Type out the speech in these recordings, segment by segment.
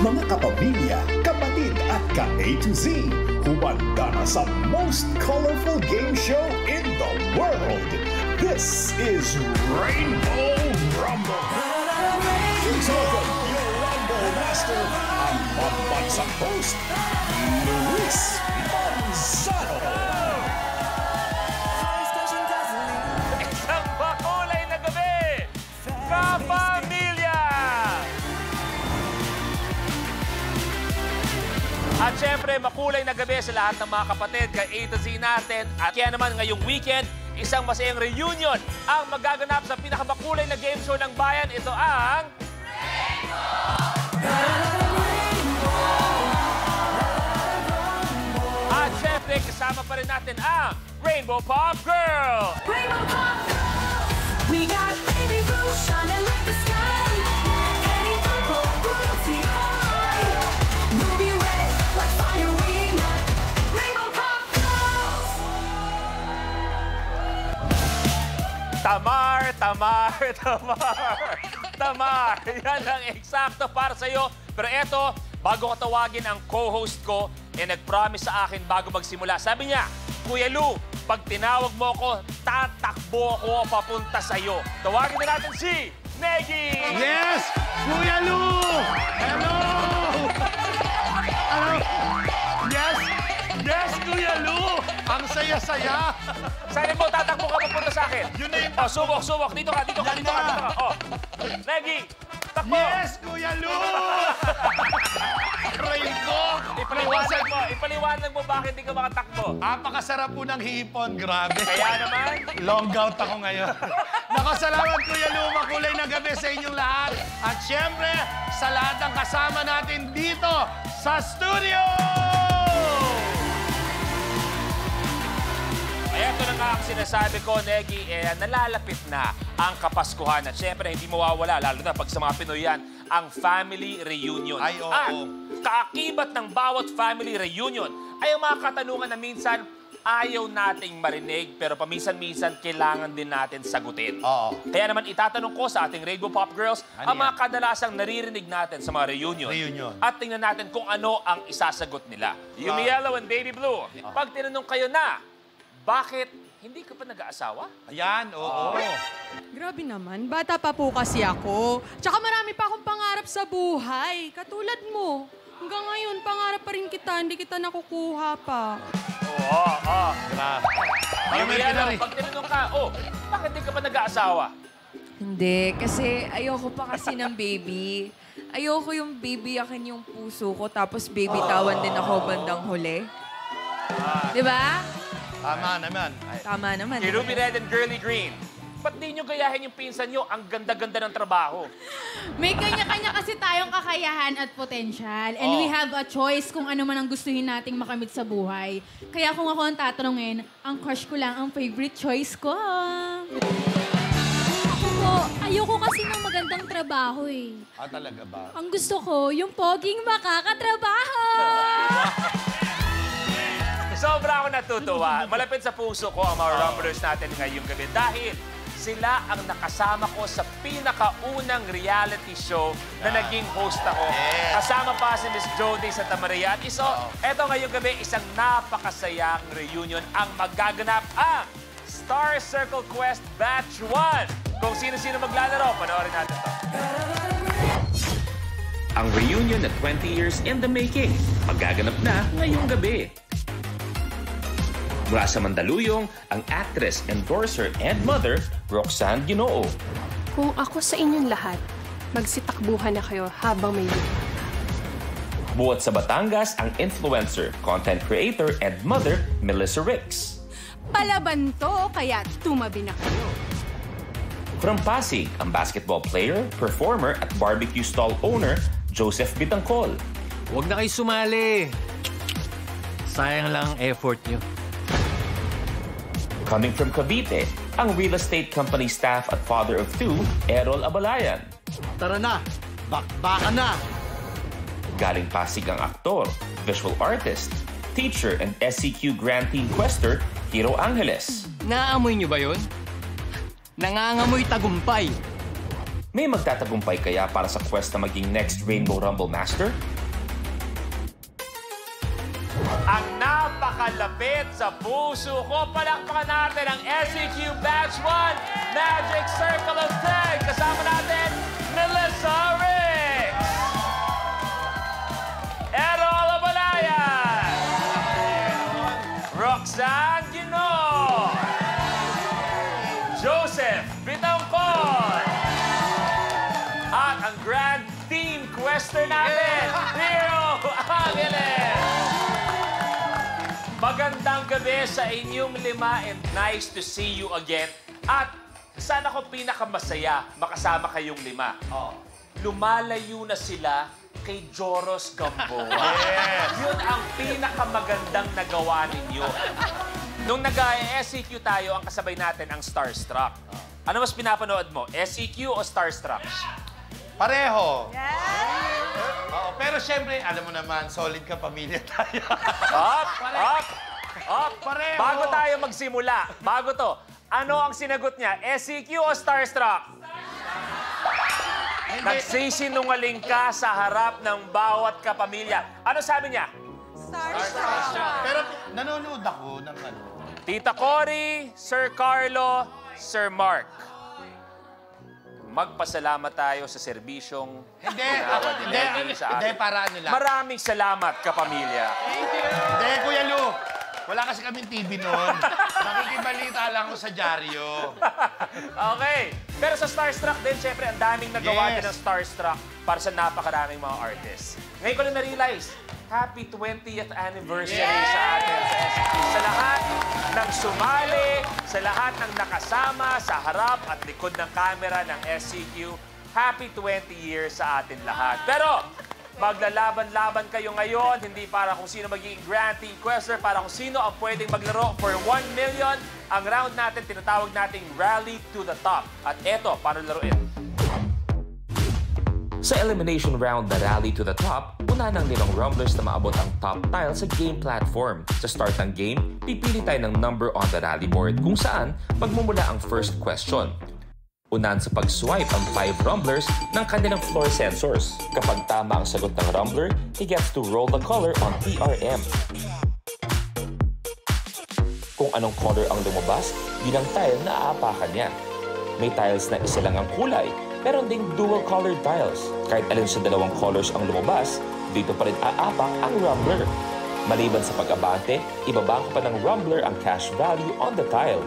Mga kapamilya, kapatid at ka-A to Z, humanda na sa most colorful game show in the world. This is Rainbow Rumble. Please welcome your Rumble Master, ang pambansang host, Luis Manzano. Isang makulay na gabi, kapamilya! At syempre, makulay na gabi sa lahat ng mga kapatid kay A to Z natin. At kaya naman ngayong weekend, isang masayang reunion ang magaganap sa pinakamakulay na game show ng bayan. Ito ang... At syempre, kasama pa rin natin ang Rainbow Pop Girl! Rainbow Pop Girl! We got baby blue shining like the sky. Any purple royalty high. Ruby red like fire we ignite. Rainbow Pop Girls! Tamar, Tamar, Tamar, Tamar. Yan ang eksakto para sa'yo. Pero eto, bago ko tawagin ang co-host ko, nag-promise sa akin bago magsimula. Sabi niya, Kuya Lu, pag tinawag mo ako, tatakbo ako papunta sa'yo. Tawagin na natin si Negi! Yes! Kuya Lu! Hello! Hello! Yes! Yes, Kuya Lu! Ang saya-saya! Sabi mo, tatakbo ka papunta sa akin. Yun na yun. Oh, subok, subok. Dito ka, dito ka, dito ka, dito ka. Oh. Negi, takbo! Yes, Kuya Lu! Rain ko! Ipaliwanag mo bakit hindi ka makatakbo. Napakasarap po ng hipon, grabe. Kaya naman, Long gout ako ngayon. Nakasalamat, Kuya Lu. Makulay na gabi sa inyong lahat. At syempre, sa lahat ng kasama natin dito sa studio! eto na nga ang sinasabi ko, Negi, nalalapit na ang Kapaskuhan. At syempre, hindi mawawala, lalo na pag sa mga Pinoy yan, ang family reunion. Ay, oo. At kaakibat ng bawat family reunion ay ang mga katanungan na minsan ayaw nating marinig, pero paminsan-minsan kailangan din natin sagutin. Oo. Kaya naman itatanong ko sa ating Rainbow Pop Girls ang mga kadalasang naririnig natin sa mga reunion. At tingnan natin kung ano ang isasagot nila. Yumi Yellow and Baby Blue, pag tinanong kayo na, bakit hindi ka pa nag-aasawa? Ayan, oo. Grabe naman, bata pa po kasi ako. Tsaka marami pa akong pangarap sa buhay. Katulad mo. Hanggang ngayon, pangarap pa rin kita, hindi kita nakukuha pa. Oo. Grabe. Yumi Yellow, pag tinanong ka, bakit hindi ka pa nag-aasawa? Hindi, kasi ayoko pa kasi ng baby. Ayoko yung baby akin yung puso ko, tapos baby tawan din ako bandang huli. Di ba? Tama naman. Tama naman. Si Ruby Red and Girly Green, ba't di nyo gayahin yung pinsan nyo? Ang ganda-ganda ng trabaho. May kanya-kanya kasi tayong kakayahan at potensyal. And we have a choice kung ano man ang gustuhin nating makamit sa buhay. Kaya kung ako ang tatanungin, ang crush ko lang ang favorite choice ko. Ayoko kasi ng magandang trabaho eh. Talaga ba? Ang gusto ko, yung poging makakatrabaho! Sobra ako natutuwa. Malapit sa puso ko ang mga Rumblers natin ngayong gabi dahil sila ang nakasama ko sa pinakaunang reality show na naging host ako. Kasama pa si Miss Jody Santa Maria. At eto ngayong gabi, isang napakasayang reunion ang magaganap ang Star Circle Quest Batch 1. Kung sino-sino maglalaro, panoorin natin to. Ang reunion na 20 years in the making, magaganap na ngayong gabi. Mula sa Mandaluyong, ang actress, endorser, and mother, Roxanne Ginoo. Kung ako sa inyong lahat, magsitakbuhan na kayo habang may buhay. Buhat sa Batangas, ang influencer, content creator, and mother, Melissa Ricks. Palaban to, kaya tumabi na kayo. From Pasig, ang basketball player, performer, at barbecue stall owner, Joseph Bitangcol. Huwag na kayo sumali. Sayang lang ang effort nyo. Coming from Cavite, ang real estate company staff at father of two, Errol Abalayan. Tara na, bakbakan na! Galing Pasig ang aktor, visual artist, teacher, and SCQ Grand Team Quester, Hiro Angeles. Naamoy nyo ba yun? Nangangamoy tagumpay. May magtatagumpay kaya para sa quest na maging next Rainbow Rumble Master? Ang napakalapit sa puso ko. Palakpakan natin ang SEQ Batch 1 Magic Circle of 10. Kasama natin, Melissa Ricks, Errol Abalayan, Roxanne Guinor, Joseph Bitangkol, at ang Grand Team Quester natin, Hero Angeles. Magandang gabi sa inyong lima and nice to see you again. At sana ko pinakamasaya makasama kayong lima. Lumalayo na sila kay Joros Gamboa. Yun ang pinakamagandang nagawa ninyo. Nung nag-SEQ tayo, ang kasabay natin ang Starstruck. Ano mas pinapanood mo? SEQ o Starstruck? Pareho. Oo, pero syempre, alam mo naman, solid ka pamilya tayo. Pareho. Bago tayo magsimula, bago to, ano ang sinagot niya? SEQ o Starstruck? Nagsisinungaling ka sa harap ng bawat kapamilya. Ano sabi niya? Starstruck. Pero nanonood ako ng ano. Tita Cory, Sir Carlo, Sir Mark. Magpasalamat tayo sa serbisyong Hindi, para ano lang. Maraming salamat, kapamilya. Hindi, Kuya Lu. Wala kasi kaming TV noon. Nakikibalita lang ako sa dyaryo. Okay. Pero sa Starstruck din, syempre, ang daming nagawa din ng Starstruck para sa napakaraming mga artists. Ngayon ko lang na-realize, happy 20th anniversary sa atin. Sa lahat ng sumali, sa lahat ng nakasama sa harap at likod ng camera ng SEQ, happy 20 years sa atin lahat. Pero maglalaban-laban kayo ngayon, hindi para kung sino magiging Grand Team Quester, para kung sino ang pwedeng maglaro for 1 million. Ang round natin, tinatawag nating Rally to the Top. At eto, paano laruin? Sa elimination round na Rally to the Top, una ng 5 rumblers na maabot ang top tile sa game platform. Sa start ng game, pipili tayo ng number on the rally board kung saan magmumula ang first question. Unahan sa pag-swipe ang 5 rumblers ng kanilang floor sensors. Kapag tama ang sagot ng rumbler, he gets to roll the color on PRM. Kung anong color ang lumabas, yun ang tile na aapakan niya. May tiles na isa lang ang kulay, meron ding dual-colored tiles. Kahit alin sa dalawang colors ang lumabas, dito pa rin aapak ang rumbler. Maliban sa pag-abante, ibabangko pa ng rumbler ang cash value on the tile.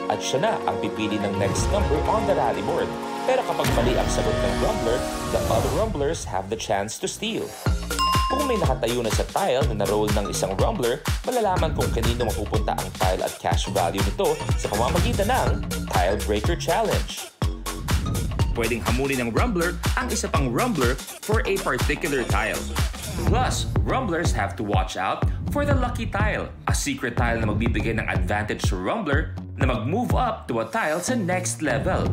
At siya na ang pipili ng next number on the rally board. Pero kapag mali ang sagot ng rumbler, the other rumblers have the chance to steal. Kung may nakatayo na sa tile na na-roll ng isang rumbler, malalaman kung kanino mapupunta ang tile at cash value nito sa pamamagitan ng Tile Breaker Challenge. Pwedeng hamunin ng rumbler ang isa pang rumbler for a particular tile. Plus, rumblers have to watch out for the lucky tile, a secret tile na magbibigay ng advantage sa rumbler na mag-move up to a tile sa next level.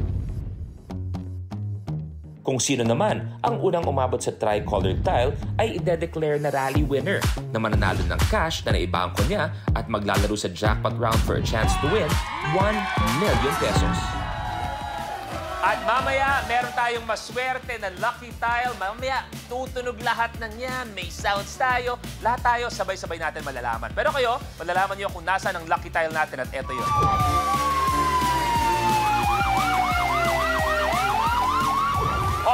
Kung sino naman ang unang umabot sa tri-colored tile ay ide-declare na rally winner na mananalo ng cash na naibangko niya at maglalaro sa jackpot round for a chance to win 1 million pesos. At mamaya, meron tayong maswerte na lucky tile. Mamaya, tutunog lahat ng yan. May sounds tayo. Lahat tayo, sabay-sabay natin malalaman. Pero kayo, malalaman niyo kung nasaan ang lucky tile natin at eto yun.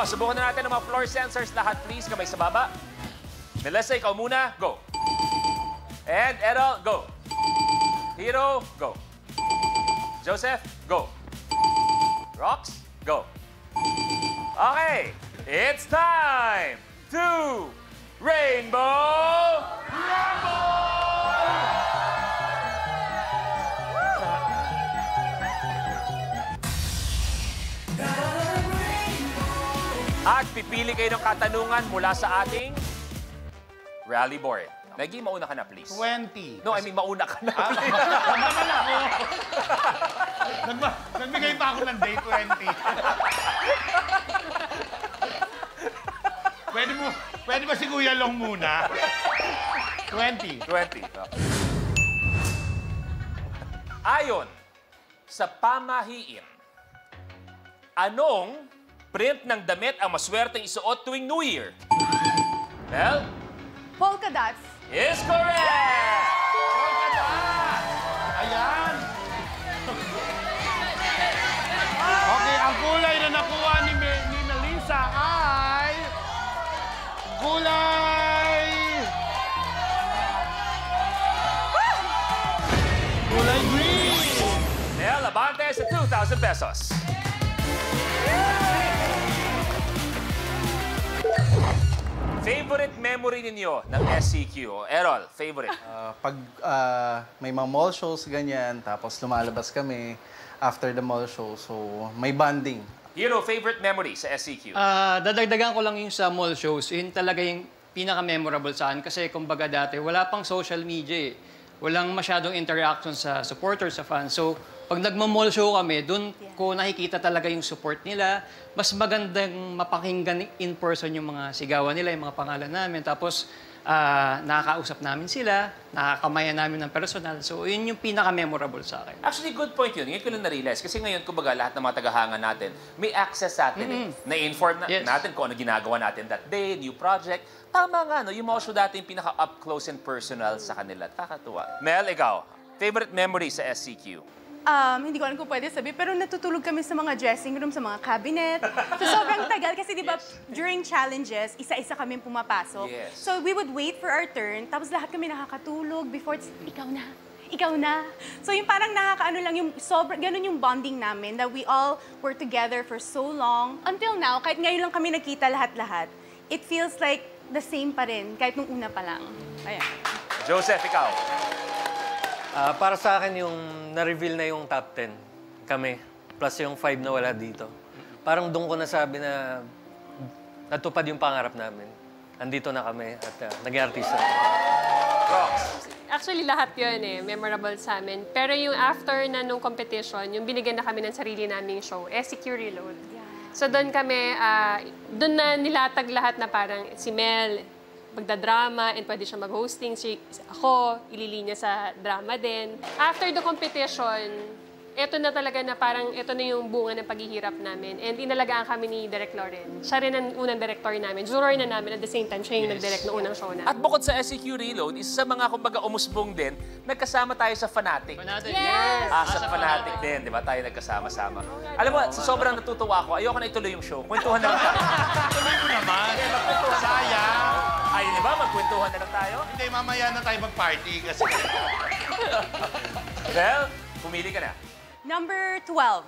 Subukan na natin ang mga floor sensors. Lahat, please, kamay sa baba. Melissa, ikaw muna. Go. And Errol, go. Hero, go. Joseph, go. Rox, go. Okay, it's time to Rainbow Rumble! At pipili kayo ng katanungan mula sa ating rally board. Maggie, mauna ka na, please. 20. No, I mean, mauna ka na. Naman ako. Nagbigay pa ako ng day 20. Pwede ba si Kuya Long muna? 20. 20. Ayon sa pamahiin, anong print ng damit ang maswerteng isuot tuwing New Year? Mel? Polka dots. Is correct! Polka dots! Ayan. Okay, ang kulay na nakuha ni Melissa ay... Kulay green! Mel, abante sa 2,000 pesos. Favorite memory ninyo ng SCQ? Errol, favorite? Pag may mga mall shows, ganyan, tapos lumalabas kami after the mall show, so may bonding. Hero, favorite memory sa SCQ? Dadagdagan ko lang yung sa mall shows. Yun talaga yung pinaka-memorable sa akin. Kasi kumbaga dati, wala pang social media eh. Walang masyadong interaction sa supporters, sa fans. So, pag nagma-mall show kami, doon ko nakikita talaga yung support nila. Mas magandang mapakinggan in person yung mga sigawan nila, yung mga pangalan namin. Tapos, nakakausap namin sila, nakakamayan namin ng personal. So, yun yung pinaka-memorable sa akin. Actually, good point yun. Ngayon ko lang na-realize. Kasi ngayon, kumbaga, lahat ng mga tagahanga natin, may access sa atin eh. Na-inform natin kung ano ginagawa natin that day, new project. Tama nga, no? Yung mga show dati yung pinaka-up close and personal sa kanila. Kakatuwa. Mel, ikaw, favorite memory sa SCQ? Hindi ko alam kung pwede sabihin, pero natutulog kami sa mga dressing room, sa mga cabinet. So, sobrang tagal kasi, di ba, during challenges, isa-isa kami pumapasok. Yes. So, we would wait for our turn, tapos lahat kami nakakatulog before it's, ikaw na. So, yung parang nakakaano lang, yung sobrang, ganun yung bonding namin, that we all were together for so long. Until now, kahit ngayon lang kami nakita lahat-lahat, it feels like the same pa rin, kahit nung una pa lang. Ayan. Joseph, ikaw? Para sa akin, yung na-reveal na yung top 10 kami, plus yung 5 na wala dito. Parang doon ko nasabi na natupad yung pangarap namin. Andito na kami at naging artista. Actually, lahat yun memorable sa amin. Pero yung after na nung competition, yung binigyan na kami ng sarili naming show, SCQ Reload. So doon kami, doon na nilatag lahat na parang si Mel, magda-drama and pwede siya mag-hosting. Ako, ililinya sa drama din. After the competition, ito na talaga na parang ito na yung bunga ng paghihirap namin. And inalagaan kami ni Direk Loren. Siya rin ang unang director namin. Juror na namin at the same time, siya yung nag-direct ng unang show namin. At bukod sa SCQ Reload, isa sa mga kumbaga umusbong din, nagkasama tayo sa Fanatic. Yes! Sa Fanatic din, di ba? Tayo nagkasama-sama. Alam mo, sa sobrang natutuwa ako, ayoko na ituloy yung show. Kwentuhan na lang tayo. Tuloy mo naman. Sayang. Ay, di ba? Magkwentuhan na lang tayo? Hindi, mamaya na tayo mag-party kasi. Well, pumili ka na. Number 12.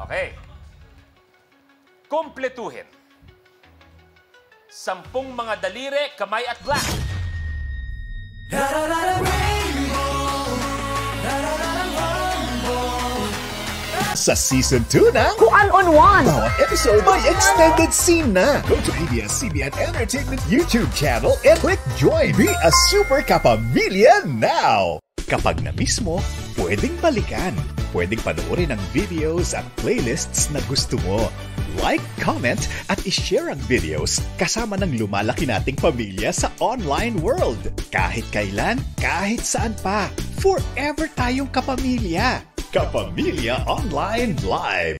Okay. Kumpletuhin. 10 mga daliri, kamay at black. Sa Season 2 na, Kuan on One! Bawat episode may extended scene na. Go to ABS-CBN Entertainment YouTube channel and click Join. Be a Super Kapamilya now! Kapag na-miss mo, pwedeng balikan. Pwedeng panoorin ang videos at playlists na gusto mo. Like, comment, at ishare ang videos kasama ng lumalaki nating pamilya sa online world. Kahit kailan, kahit saan pa. Forever tayong kapamilya. Kapamilya Online Live.